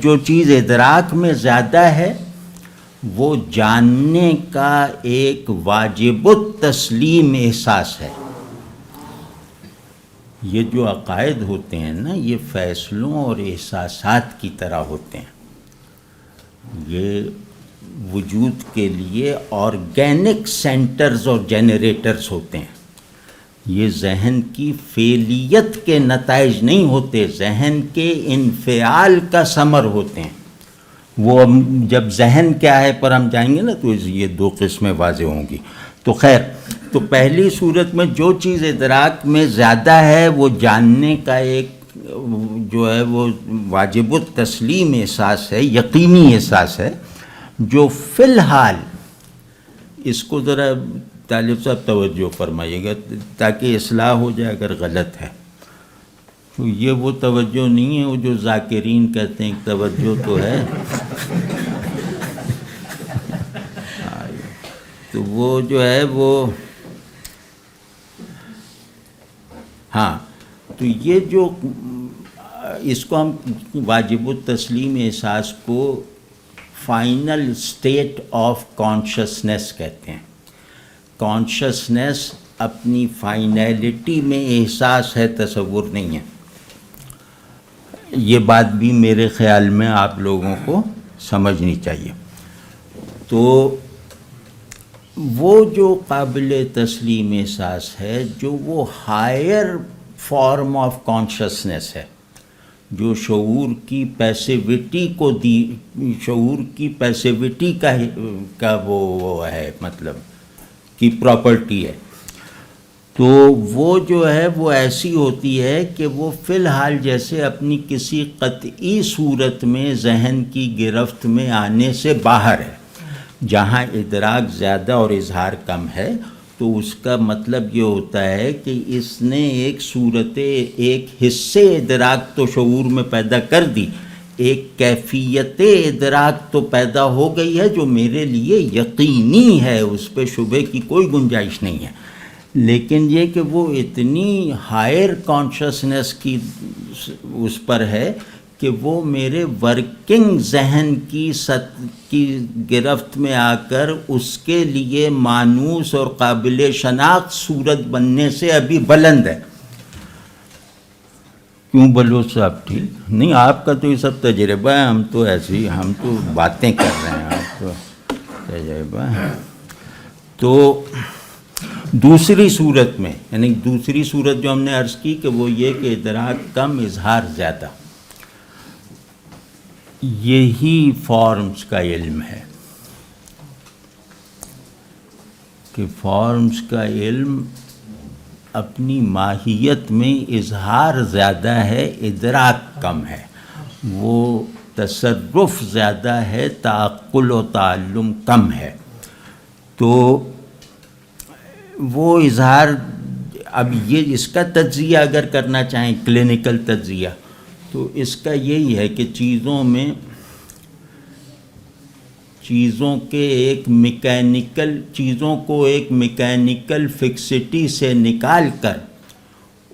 جو چیز ادراک میں زیادہ ہے وہ جاننے کا ایک واجب التسلیم احساس ہے. یہ جو عقائد ہوتے ہیں نا، یہ فیصلوں اور احساسات کی طرح ہوتے ہیں. یہ وجود کے لیے آرگینک سینٹرز اور جنریٹرز ہوتے ہیں. یہ ذہن کی فعلیت کے نتائج نہیں ہوتے، ذہن کے انفعال کا ثمر ہوتے ہیں. وہ جب ذہن کیا ہے پر ہم جائیں گے نا تو یہ دو قسمیں واضح ہوں گی. تو خیر، تو پہلی صورت میں جو چیز ادراک میں زیادہ ہے وہ جاننے کا ایک جو ہے وہ واجب التسلیم احساس ہے، یقینی احساس ہے، جو فی الحال، اس کو ذرا طالب صاحب توجہ فرمائیے گا تاکہ اصلاح ہو جائے اگر غلط ہے. تو یہ وہ توجہ نہیں ہے وہ جو ذاکرین کہتے ہیں توجہ تو ہے. تو وہ جو ہے وہ ہاں، تو یہ جو اس کو ہم واجب التسلیم احساس کو فائنل اسٹیٹ آف کانشسنس کہتے ہیں. کانشسنس اپنی فائنلٹی میں احساس ہے، تصور نہیں ہے. یہ بات بھی میرے خیال میں آپ لوگوں کو سمجھنی چاہیے. تو وہ جو قابل تسلیم احساس ہے، جو وہ ہائر فارم آف کانشسنس ہے، جو شعور کی پیسیوٹی کو شعور کی پیسیوٹی کا وہ ہے، مطلب کی پراپرٹی ہے. تو وہ جو ہے وہ ایسی ہوتی ہے کہ وہ فی الحال جیسے اپنی کسی قطعی صورت میں ذہن کی گرفت میں آنے سے باہر ہے. جہاں ادراک زیادہ اور اظہار کم ہے تو اس کا مطلب یہ ہوتا ہے کہ اس نے ایک صورت، ایک حصے ادراک تو شعور میں پیدا کر دی، ایک کیفیت ادراک تو پیدا ہو گئی ہے جو میرے لیے یقینی ہے، اس پہ شبہ کی کوئی گنجائش نہیں ہے. لیکن یہ کہ وہ اتنی ہائر کانشسنس کی اس پر ہے کہ وہ میرے ورکنگ ذہن کی گرفت میں آ کر اس کے لیے مانوس اور قابل شناخت صورت بننے سے ابھی بلند ہے. کیوں بلوچ صاحب ٹھیک نہیں؟ آپ کا تو یہ سب تجربہ ہے، ہم تو ایسی ہم تو باتیں کر رہے ہیں، آپ تو تجربہ ہے. تو دوسری صورت میں، یعنی دوسری صورت جو ہم نے عرض کی کہ وہ یہ کہ ادراک کم، اظہار زیادہ، یہی فارمز کا علم ہے. کہ فارمز کا علم اپنی ماہیت میں اظہار زیادہ ہے، ادراک کم ہے. وہ تصرف زیادہ ہے، تعقل و تعلم کم ہے. تو وہ اظہار، اب یہ اس کا تجزیہ اگر کرنا چاہیں کلینکل تجزیہ، تو اس کا یہی ہے کہ چیزوں کو ایک میکینیکل فکسٹی سے نکال کر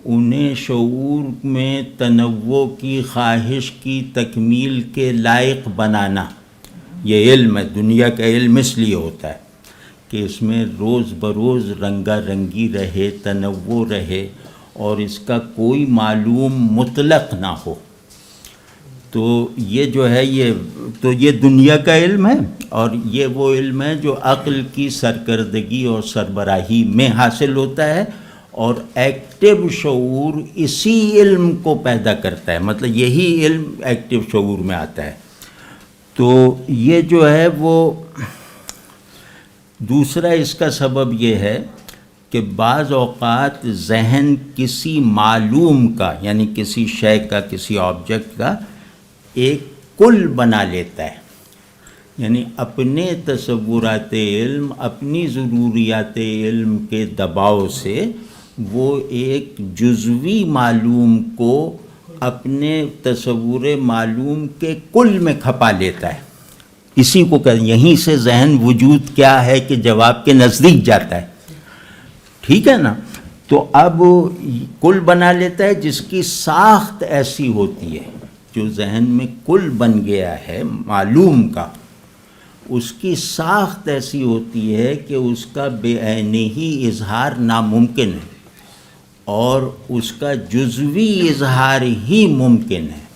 انہیں شعور میں تنوع کی خواہش کی تکمیل کے لائق بنانا، یہ علم ہے. دنیا کا علم اس لیے ہوتا ہے کہ اس میں روز بروز رنگا رنگی رہے، تنوع رہے، اور اس کا کوئی معلوم مطلق نہ ہو. تو یہ جو ہے یہ دنیا کا علم ہے، اور یہ وہ علم ہے جو عقل کی سرکردگی اور سربراہی میں حاصل ہوتا ہے، اور ایکٹیو شعور اسی علم کو پیدا کرتا ہے. مطلب یہی علم ایکٹیو شعور میں آتا ہے. تو یہ جو ہے وہ دوسرا اس کا سبب یہ ہے کہ بعض اوقات ذہن کسی معلوم کا، یعنی کسی شے کا، کسی آبجیکٹ کا ایک کل بنا لیتا ہے. یعنی اپنے تصورات علم، اپنی ضروریات علم کے دباؤ سے وہ ایک جزوی معلوم کو اپنے تصور معلوم کے کل میں کھپا لیتا ہے. اسی کو کہتے ہیں، یہیں سے ذہن وجود کیا ہے کہ جواب کے نزدیک جاتا ہے. ٹھیک ہے نا؟ تو اب کل بنا لیتا ہے جس کی ساخت ایسی ہوتی ہے جو ذہن میں کل بن گیا ہے معلوم کا، اس کی ساخت ایسی ہوتی ہے کہ اس کا بے عینی ہی اظہار ناممکن ہے اور اس کا جزوی اظہار ہی ممکن ہے۔